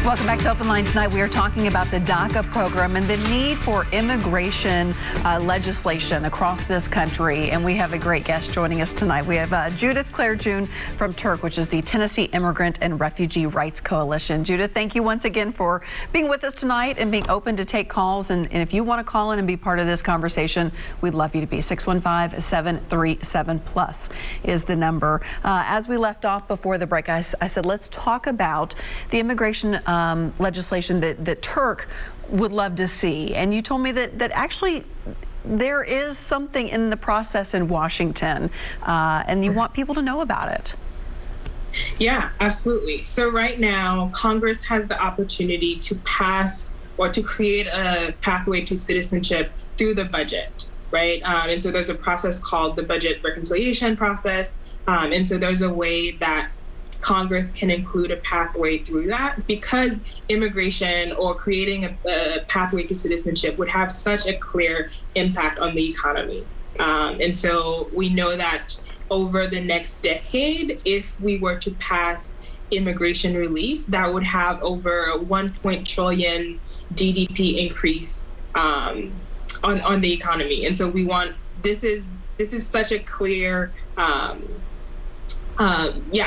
Welcome back to Open Line. Tonight we are talking about the DACA program and the need for immigration legislation across this country. And we have a great guest joining us tonight. We have Judith Clerijune from TIRRC, which is the Tennessee Immigrant and Refugee Rights Coalition. Judith, thank you once again for being with us tonight and being open to take calls. And if you want to call in and be part of this conversation, we'd love you to be. 615-737+ is the number. As we left off before the break, I said, let's talk about the immigration legislation that TIRRC would love to see. And you told me that actually there is something in the process in Washington, and you want people to know about it. Yeah, absolutely. So right now, Congress has the opportunity to pass or to create a pathway to citizenship through the budget, right? And so there's a process called the budget reconciliation process. And so there's a way that Congress can include a pathway through that, because immigration or creating a pathway to citizenship would have such a clear impact on the economy. And so we know that over the next decade, if we were to pass immigration relief, that would have over a $1 trillion GDP increase on the economy. And so we want, this is such a clear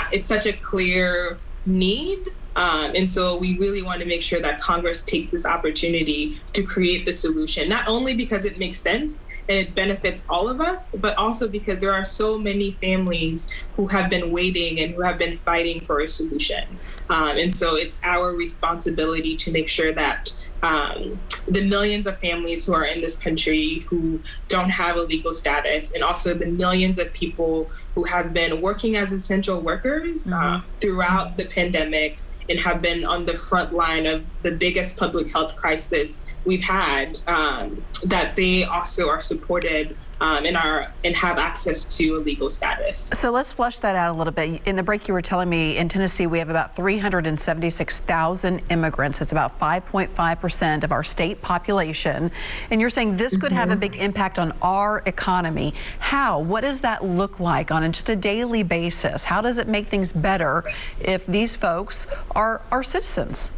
it's such a clear need. And so we really want to make sure that Congress takes this opportunity to create the solution, not only because it makes sense and it benefits all of us, but also because there are so many families who have been waiting and who have been fighting for a solution. And so it's our responsibility to make sure that the millions of families who are in this country who don't have a legal status, and also the millions of people who have been working as essential workers throughout the pandemic and have been on the front line of the biggest public health crisis we've had, that they also are supported and have access to a legal status. So let's flesh that out a little bit. In the break, you were telling me in Tennessee we have about 376,000 immigrants. It's about 5.5% of our state population. And you're saying this could have a big impact on our economy. How? What does that look like on just a daily basis? How does it make things better if these folks are citizens?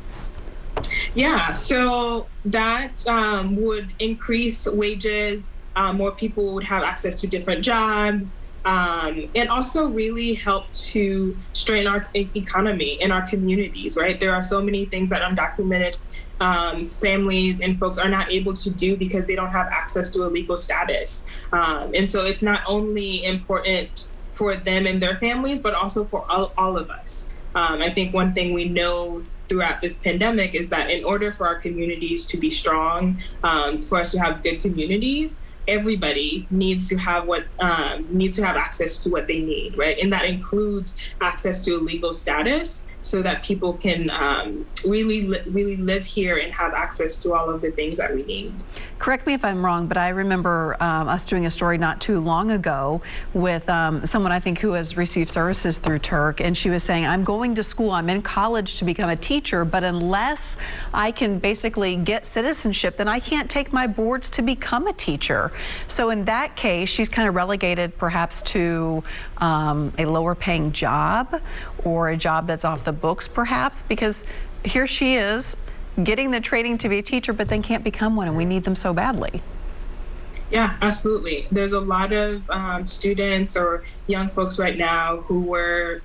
Yeah, so that would increase wages. More people would have access to different jobs, and also really help to strengthen our economy in our communities, right? There are so many things that undocumented families and folks are not able to do because they don't have access to a legal status. And so it's not only important for them and their families, but also for all of us. I think one thing we know throughout this pandemic is that in order for our communities to be strong, for us to have good communities, everybody needs to have access to what they need, right? And that includes access to a legal status, so that people can really live here and have access to all of the things that we need. Correct me if I'm wrong, but I remember us doing a story not too long ago with someone I think who has received services through TIRRC, and she was saying, I'm going to school, I'm in college to become a teacher, but unless I can basically get citizenship, then I can't take my boards to become a teacher. So in that case, she's kind of relegated perhaps to a lower paying job, or a job that's off the books perhaps, because here she is getting the training to be a teacher, but then can't become one, and we need them so badly. Yeah, absolutely. There's a lot of students or young folks right now who were,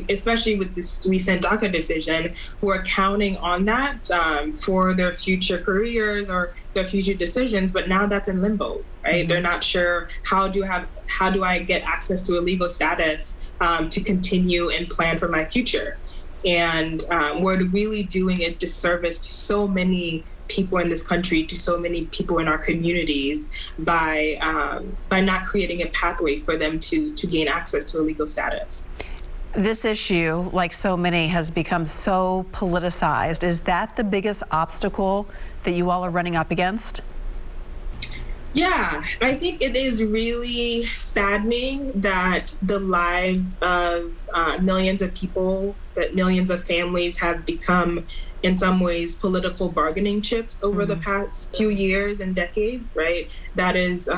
especially with this recent DACA decision, who are counting on that for their future careers or their future decisions, but now that's in limbo, right? They're not sure how do I get access to a legal status to continue and plan for my future. And we're really doing a disservice to so many people in this country, to so many people in our communities, by not creating a pathway for them to gain access to a legal status. This issue, like so many, has become so politicized. Is that the biggest obstacle that you all are running up against? Yeah, I think it is really saddening that the lives of millions of people that millions of families have become, in some ways, political bargaining chips over the past few years and decades, right? That is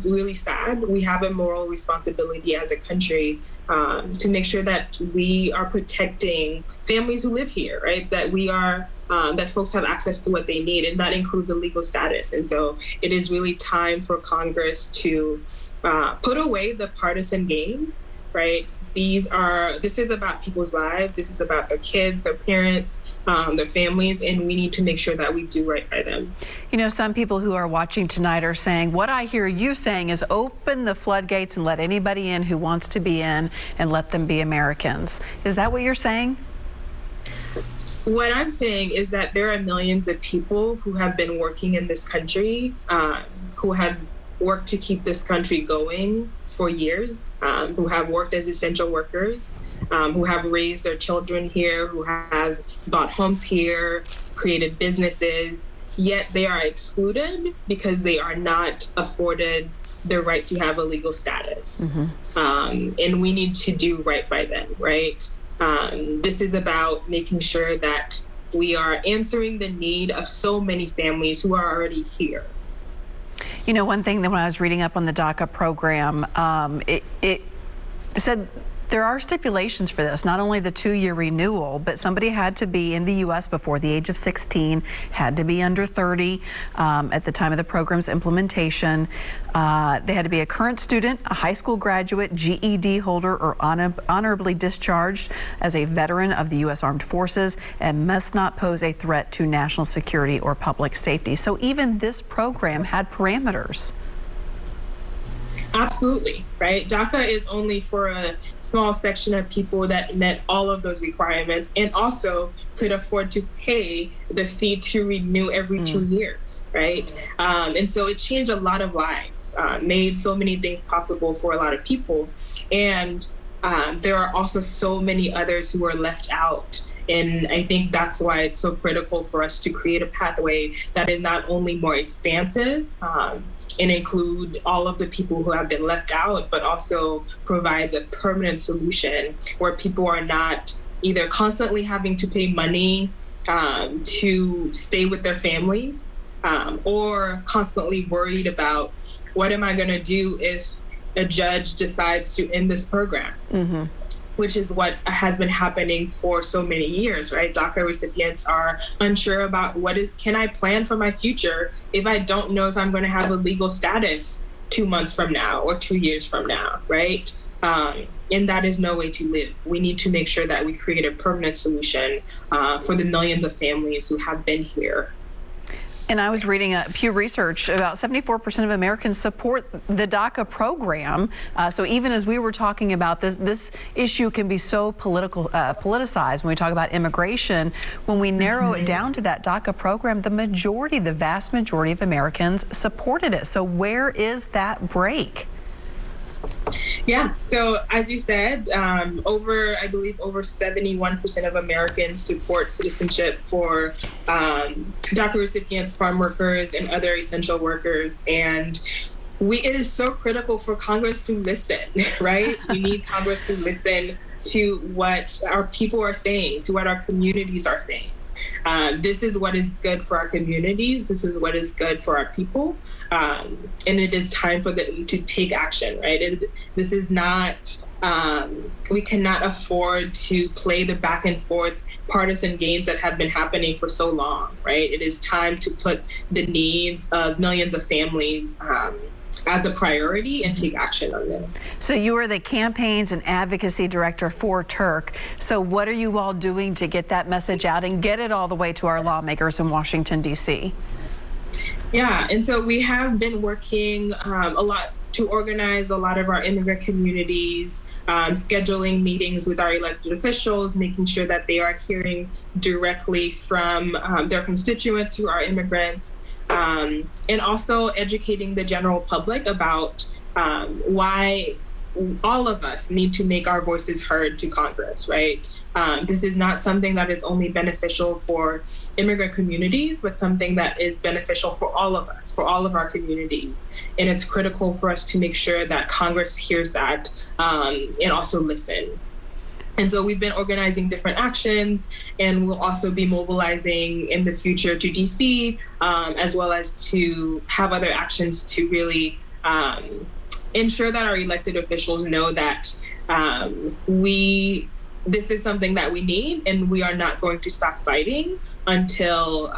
really sad. We have a moral responsibility as a country to make sure that we are protecting families who live here, right? That we are that folks have access to what they need, and that includes a legal status. And so it is really time for Congress to put away the partisan games, right? This is about people's lives. This is about their kids, their parents, their families, and we need to make sure that we do right by them. You know, some people who are watching tonight are saying, what I hear you saying is open the floodgates and let anybody in who wants to be in and let them be Americans. Is that what you're saying? What I'm saying is that there are millions of people who have been working in this country, who have worked to keep this country going for years, who have worked as essential workers, who have raised their children here, who have bought homes here, created businesses, yet they are excluded because they are not afforded the right to have a legal status. And we need to do right by them, right? This is about making sure that we are answering the need of so many families who are already here. You know, one thing that when I was reading up on the DACA program, it said there are stipulations for this, not only the 2-year renewal, but somebody had to be in the U.S. before the age of 16, had to be under 30 at the time of the program's implementation. They had to be a current student, a high school graduate, GED holder, or honorably discharged as a veteran of the U.S. Armed Forces, and must not pose a threat to national security or public safety. So even this program had parameters. Absolutely, right? DACA is only for a small section of people that met all of those requirements and also could afford to pay the fee to renew every 2 years, right? And so it changed a lot of lives, made so many things possible for a lot of people. And there are also so many others who are left out. And I think that's why it's so critical for us to create a pathway that is not only more expansive and include all of the people who have been left out, but also provides a permanent solution where people are not either constantly having to pay money to stay with their families or constantly worried about what am I going to do if a judge decides to end this program. Which is what has been happening for so many years, right? DACA recipients are unsure about can I plan for my future if I don't know if I'm going to have a legal status 2 months from now or 2 years from now, right? And that is no way to live. We need to make sure that we create a permanent solution for the millions of families who have been here. And I was reading Pew Research, about 74% of Americans support the DACA program. So even as we were talking about this issue can be so politicized when we talk about immigration. When we narrow it down to that DACA program, the vast majority of Americans supported it. So where is that break? Yeah, so as you said, I believe over 71% of Americans support citizenship for DACA recipients, farm workers, and other essential workers. And it is so critical for Congress to listen, right? We need Congress to listen to what our people are saying, to what our communities are saying. This is what is good for our communities. This is what is good for our people. And it is time for them to take action, right? This is not, we cannot afford to play the back and forth partisan games that have been happening for so long, right? It is time to put the needs of millions of families as a priority and take action on this. So you are the campaigns and advocacy director for TIRRC. So what are you all doing to get that message out and get it all the way to our lawmakers in Washington, D.C.? Yeah, and so we have been working a lot to organize a lot of our immigrant communities, scheduling meetings with our elected officials, making sure that they are hearing directly from their constituents who are immigrants, and also educating the general public about why all of us need to make our voices heard to Congress, right? This is not something that is only beneficial for immigrant communities, but something that is beneficial for all of us, for all of our communities. And it's critical for us to make sure that Congress hears that and also listen. And so we've been organizing different actions, and we'll also be mobilizing in the future to DC, as well as to have other actions to really ensure that our elected officials know that this is something that we need, and we are not going to stop fighting until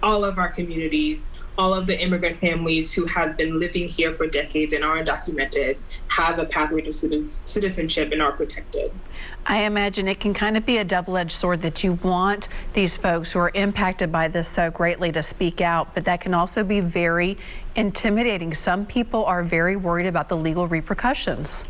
all of our communities, all of the immigrant families who have been living here for decades and are undocumented, have a pathway to citizenship and are protected. I imagine it can kind of be a double-edged sword that you want these folks who are impacted by this so greatly to speak out, but that can also be very intimidating. Some people are very worried about the legal repercussions.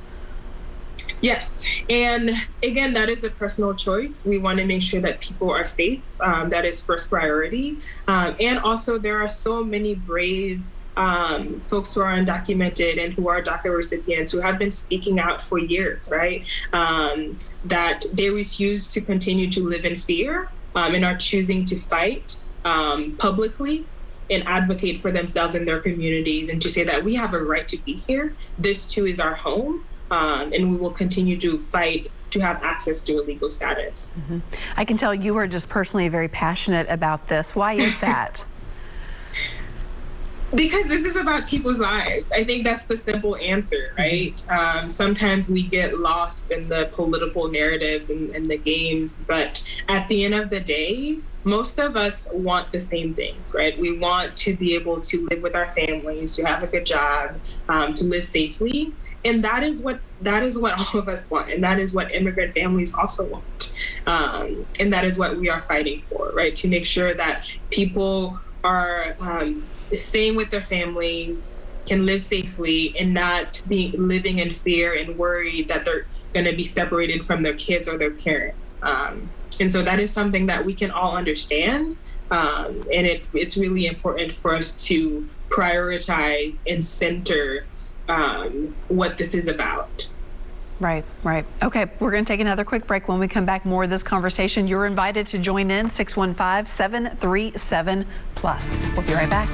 Yes. And again, that is the personal choice. We want to make sure that people are safe. That is first priority. And also, there are so many brave folks who are undocumented and who are DACA recipients who have been speaking out for years, right? That they refuse to continue to live in fear and are choosing to fight publicly and advocate for themselves and their communities, and to say that we have a right to be here. This too is our home. And we will continue to fight to have access to a legal status. Mm-hmm. I can tell you are just personally very passionate about this. Why is that? Because this is about people's lives. I think that's the simple answer, right? Sometimes we get lost in the political narratives and the games, but at the end of the day, most of us want the same things, right? We want to be able to live with our families, to have a good job, to live safely. And that is what all of us want. And that is what immigrant families also want. And that is what we are fighting for, right? To make sure that people are staying with their families, can live safely, and not be living in fear and worried that they're going to be separated from their kids or their parents. And so that is something that we can all understand. And it's really important for us to prioritize and center what this is about. Right. Okay, we're going to take another quick break. When we come back, more of this conversation. You're invited to join in 615-737+. We'll be right back.